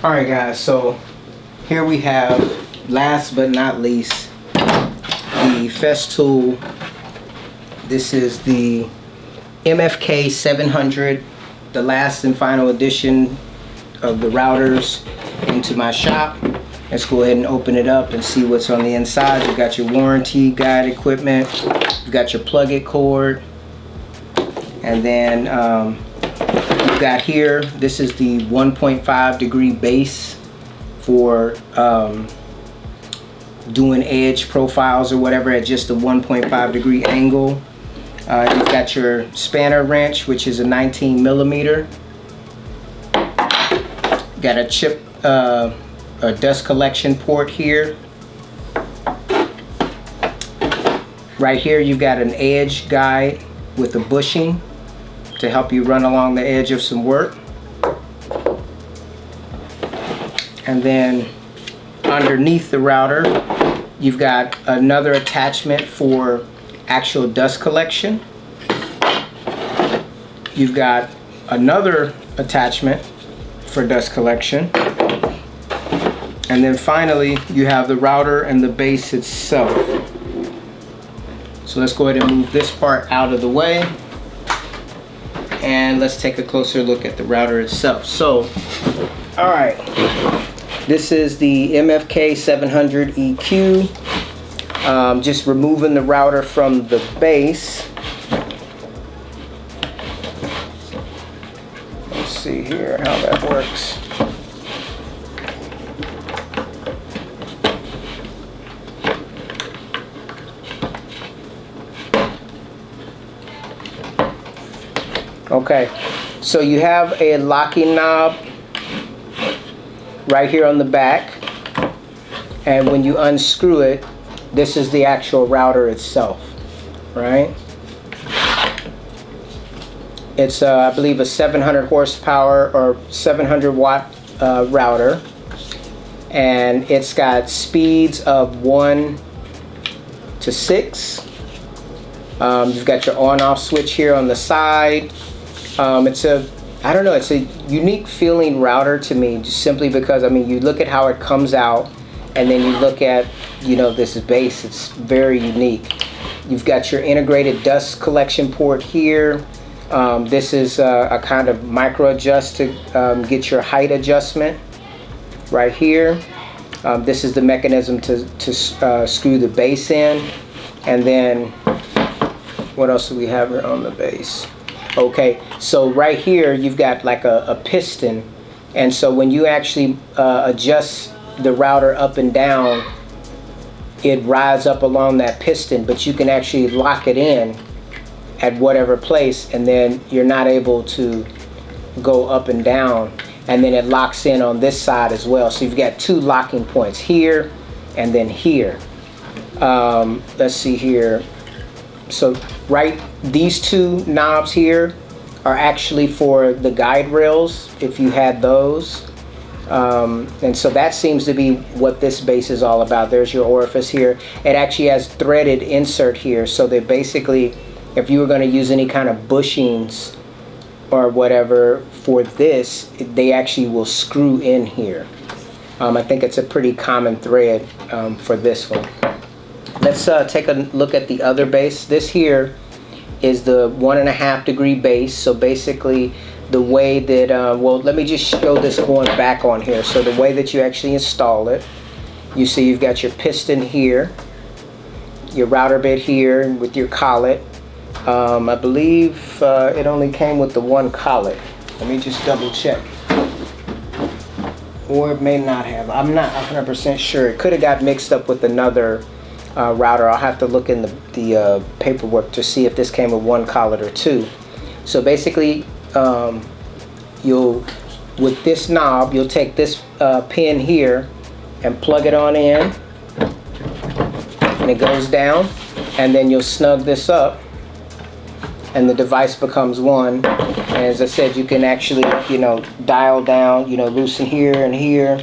Alright guys, so here we have, last but not least, the Festool. This is the MFK 700, the last and final edition of the routers into my shop. Let's go ahead and open it up and see what's on the inside. You've got your warranty guide equipment, you've got your plug-it cord, and then you've got here, this is the 1.5 degree base for doing edge profiles or whatever at just a 1.5 degree angle. You've got your spanner wrench, which is a 19 millimeter. Got a chip, a dust collection port here. Right here you've got an edge guide with a bushing to help you run along the edge of some work. And then underneath the router you've got another attachment for actual dust collection. You've got another attachment for dust collection. And then finally you have the router and the base itself. So let's go ahead and move this part out of the way. And let's take a closer look at the router itself. So, alright, this is the MFK 700 EQ. Just removing the router from the base. Let's see here how that works. Okay, so you have a locking knob right here on the back, and when you unscrew it, this is the actual router itself, right? It's I believe a 700 horsepower or 700 watt router, and it's got speeds of 1 to 6. You've got your on-off switch here on the side. It's a unique feeling router to me, just simply because, I mean, you look at how it comes out, and then you look at, this base. It's very unique. You've got your integrated dust collection port here. This is a kind of micro adjust to get your height adjustment right here. This is the mechanism to screw the base in. And then what else do we have here on the base? Okay, so right here you've got like a piston, and so when you actually adjust the router up and down, it rides up along that piston, but you can actually lock it in at whatever place, and then you're not able to go up and down, and then it locks in on this side as well. So you've got two locking points here and then here. Let's see here. So these two knobs here are actually for the guide rails, if you had those. And so that seems to be what this base is all about. There's your orifice here. It actually has threaded insert here, so that basically if you were going to use any kind of bushings or whatever for this, they actually will screw in here. I think it's a pretty common thread for this one. Let's take a look at the other base. This here is the 1.5 degree base. So basically the way that, well, let me just show this going back on here. So the way that you actually install it, you see you've got your piston here, your router bit here with your collet. I believe it only came with the one collet. Let me just double check. Or it may not have. I'm not 100% sure. It could have got mixed up with another router. I'll have to look in the paperwork to see if this came with one collet or two. So basically, with this knob, you'll take this pin here and plug it on in, and it goes down, and then you'll snug this up, and the device becomes one. And as I said, you can actually, dial down, loosen here and here.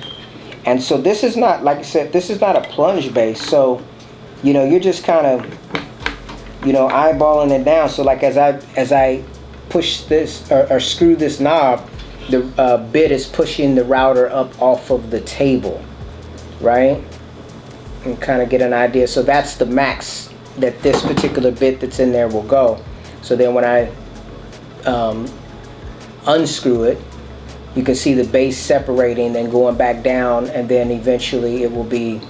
And so this is not, like I said, this is not a plunge base. So, you're just kind of, eyeballing it down. So like as I push this or screw this knob, the bit is pushing the router up off of the table, right? And kind of get an idea. So that's the max that this particular bit that's in there will go. So then when I unscrew it, you can see the base separating and going back down, and then eventually it will be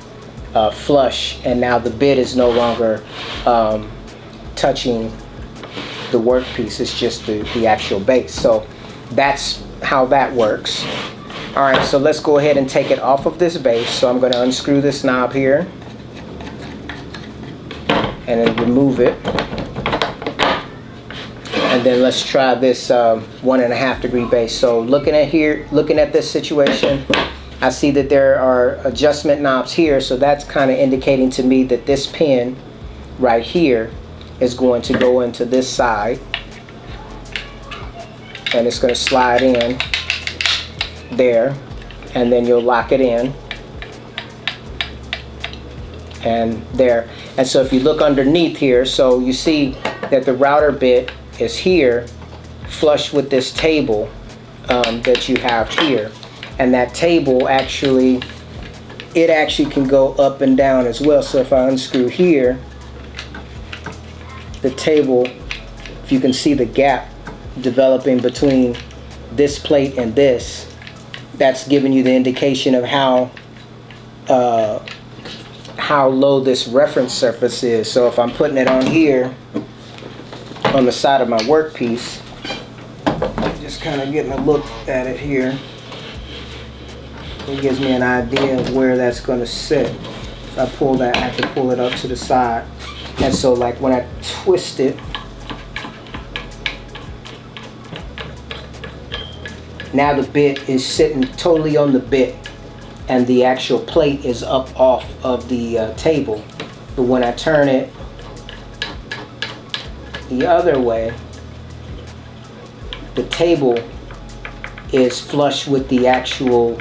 flush, and now the bit is no longer touching the workpiece. It's just the actual base. So that's how that works. All right, so let's go ahead and take it off of this base. So I'm going to unscrew this knob here and then remove it. And then let's try this 1.5 degree base. So looking at this situation, I see that there are adjustment knobs here. So that's kind of indicating to me that this pin right here is going to go into this side, and it's going to slide in there, and then you'll lock it in and there. And so if you look underneath here, so you see that the router bit is here flush with this table that you have here, and that table actually can go up and down as well. So if I unscrew here, the table, if you can see the gap developing between this plate and this, that's giving you the indication of how low this reference surface is. So if I'm putting it on here on the side of my workpiece, just kind of getting a look at it here, it gives me an idea of where that's going to sit. If I pull that, I have to pull it up to the side. And so like when I twist it, now the bit is sitting totally on the bit, and the actual plate is up off of the table. But when I turn it the other way, the table is flush with the actual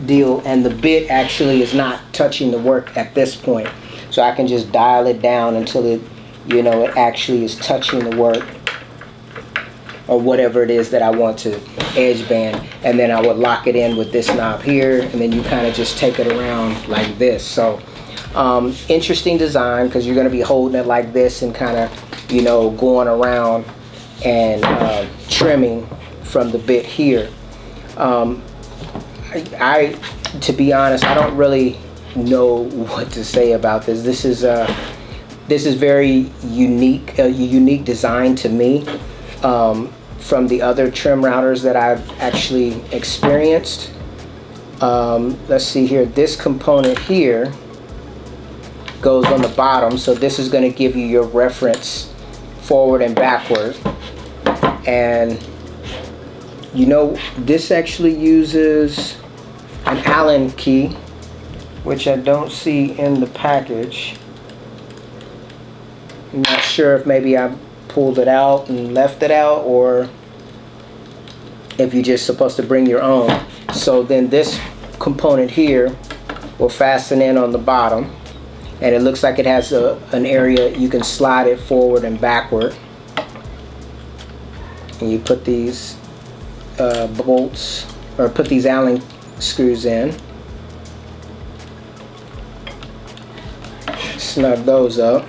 deal, and the bit actually is not touching the work at this point. So I can just dial it down until it, it actually is touching the work, or whatever it is that I want to edge band, and then I would lock it in with this knob here, and then you kind of just take it around like this. So interesting design, because you're going to be holding it like this and kind of going around and trimming from the bit here. To be honest, I don't really know what to say about this. This is very unique, a unique design to me from the other trim routers that I've actually experienced. Let's see here, this component here goes on the bottom, so this is going to give you your reference forward and backward. And this actually uses an Allen key, which I don't see in the package. I'm not sure if maybe I pulled it out and left it out, or if you're just supposed to bring your own. So then this component here will fasten in on the bottom, and it looks like it has an area you can slide it forward and backward. And you put these bolts, or put these Allen screws in, snug those up.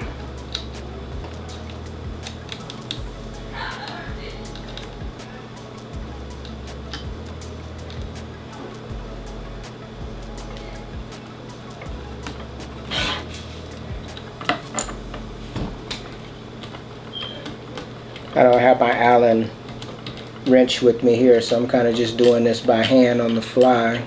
I don't have my Allen wrench with me here, so I'm kind of just doing this by hand on the fly.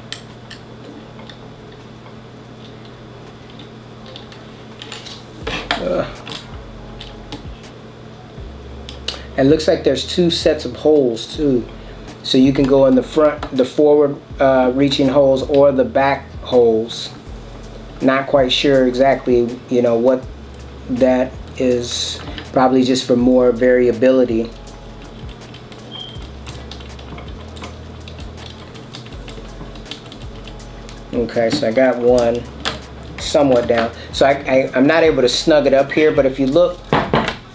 It looks like there's two sets of holes too, so you can go in the front, the forward reaching holes, or the back holes. Not quite sure exactly what that is, probably just for more variability. Okay, so I got one somewhat down. So I'm not able to snug it up here, but if you look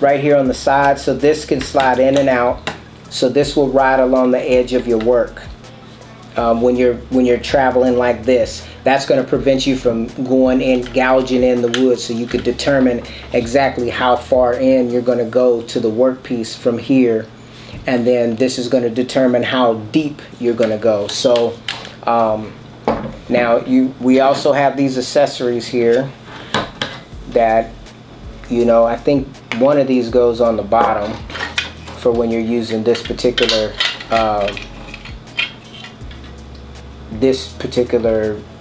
right here on the side, so this can slide in and out. So this will ride along the edge of your work. When you're traveling like this, that's going to prevent you from going in, gouging in the wood, so you could determine exactly how far in you're going to go to the workpiece from here, and then this is going to determine how deep you're going to go. So now we also have these accessories here that, you know, I think one of these goes on the bottom for when you're using this particular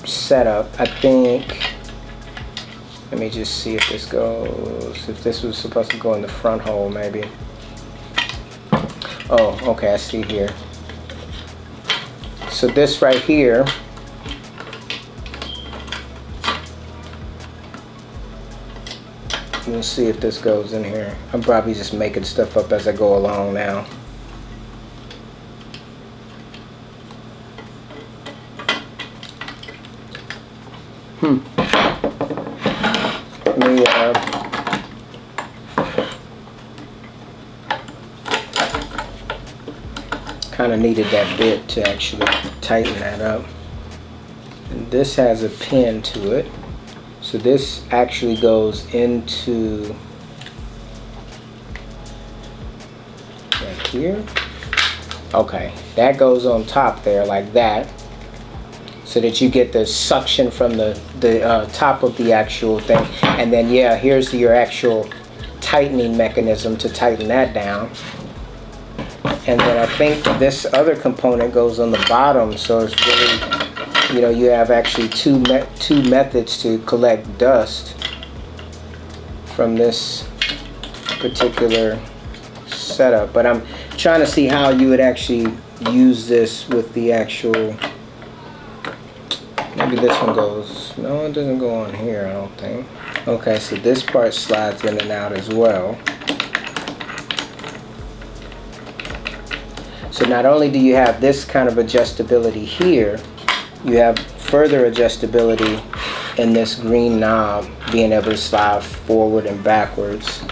setup. I think, let me just see if this goes, if this was supposed to go in the front hole maybe. Oh, okay, I see here. So this right here, we'll see if this goes in here. I'm probably just making stuff up as I go along now. Let me kind of needed that bit to actually tighten that up. And this has a pin to it. So this actually goes into right here. Okay, that goes on top there like that, so that you get the suction from the top of the actual thing. And then, yeah, here's your actual tightening mechanism to tighten that down. And then I think this other component goes on the bottom, so it's really, you know, you have actually two methods to collect dust from this particular setup. But I'm trying to see how you would actually use this with the actual, maybe this one goes, no, it doesn't go on here, I don't think. Okay, so this part slides in and out as well. So not only do you have this kind of adjustability here, you have further adjustability in this green knob, being able to slide forward and backwards.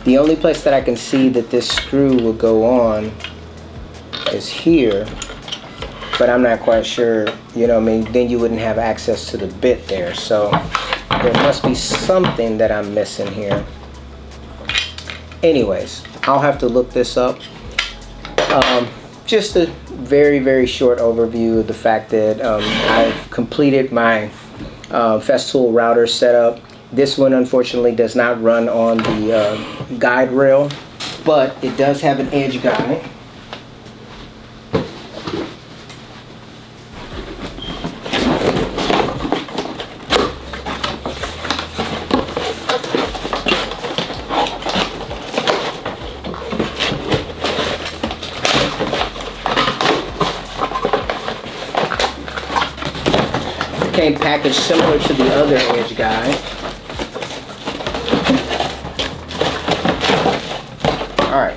The only place that I can see that this screw will go on is here, but I'm not quite sure, you know what I mean, then you wouldn't have access to the bit there. So there must be something that I'm missing here. Anyways, I'll have to look this up. Just a very, very short overview of the fact that I've completed my Festool router setup. This one unfortunately does not run on the guide rail, but it does have an edge guide. Came packaged similar to the other edge guide. Alright,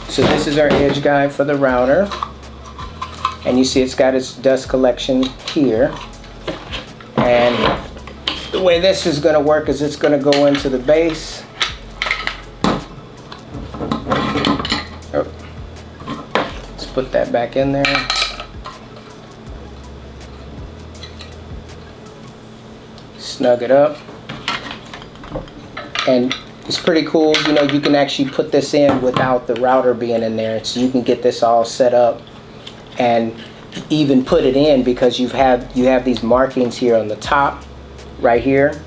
so this is our edge guide for the router, and you see it's got its dust collection here. And the way this is going to work is it's going to go into the base. Oh. Let's put that back in there. Snug it up, and it's pretty cool. You know, you can actually put this in without the router being in there, so you can get this all set up and even put it in, because you have these markings here on the top, right here,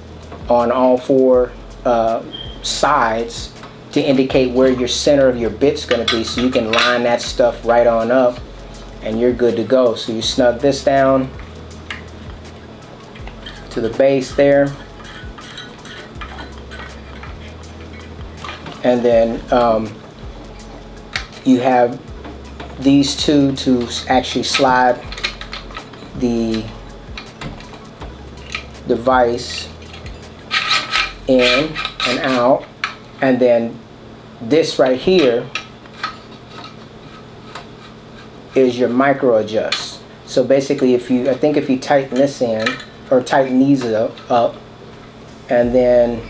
on all four sides, to indicate where your center of your bit's going to be, so you can line that stuff right on up, and you're good to go. So you snug this down to the base there, and then you have these two to actually slide the device in and out, and then this right here is your micro adjust. So basically, I think if you tighten this in, or tighten these up, and then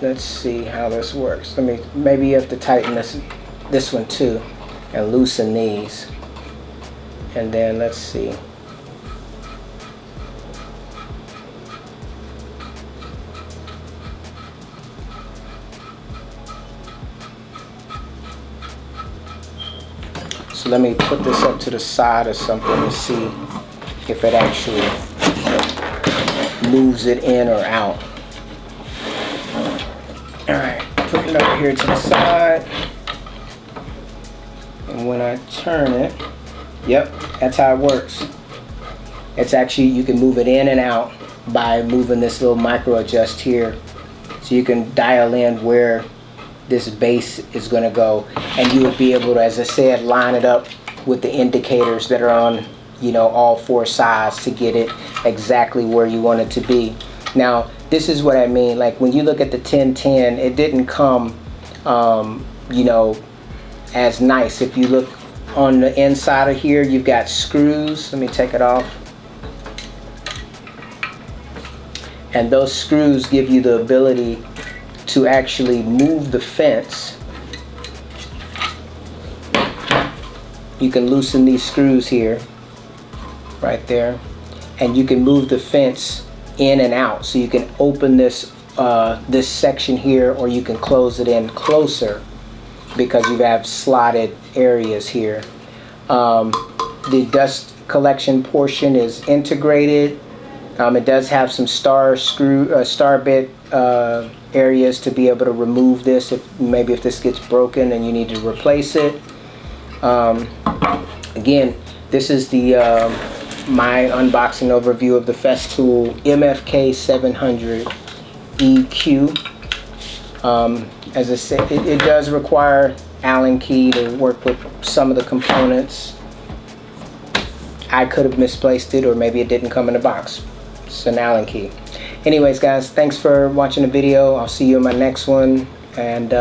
let's see how this works. Maybe you have to tighten this this one too and loosen these. And then let's see. So let me put this up to the side or something to see if it actually moves it in or out. Alright, put it over here to the side. And when I turn it, yep, that's how it works. It's actually, you can move it in and out by moving this little micro adjust here. So you can dial in where this base is going to go, and you would be able to, as I said, line it up with the indicators that are on, you know, all four sides to get it exactly where you want it to be. Now, this is what I mean. Like when you look at the 1010, it didn't come, you know, as nice. If you look on the inside of here, you've got screws. Let me take it off. And those screws give you the ability to actually move the fence. You can loosen these screws here, right there, and you can move the fence in and out. So you can open this this section here, or you can close it in closer because you have slotted areas here. The dust collection portion is integrated. It does have some star bit areas to be able to remove this if this gets broken and you need to replace it. Again, this is the my unboxing overview of the Festool MFK 700 EQ. As I said, it does require Allen key to work with some of the components. I could have misplaced it, or maybe it didn't come in the box. It's an Allen key. Anyways, guys, thanks for watching the video. I'll see you in my next one, and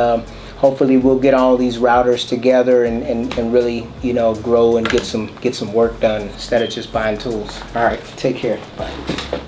hopefully we'll get all these routers together and really, you know, grow and get some work done instead of just buying tools. All right, take care. Bye.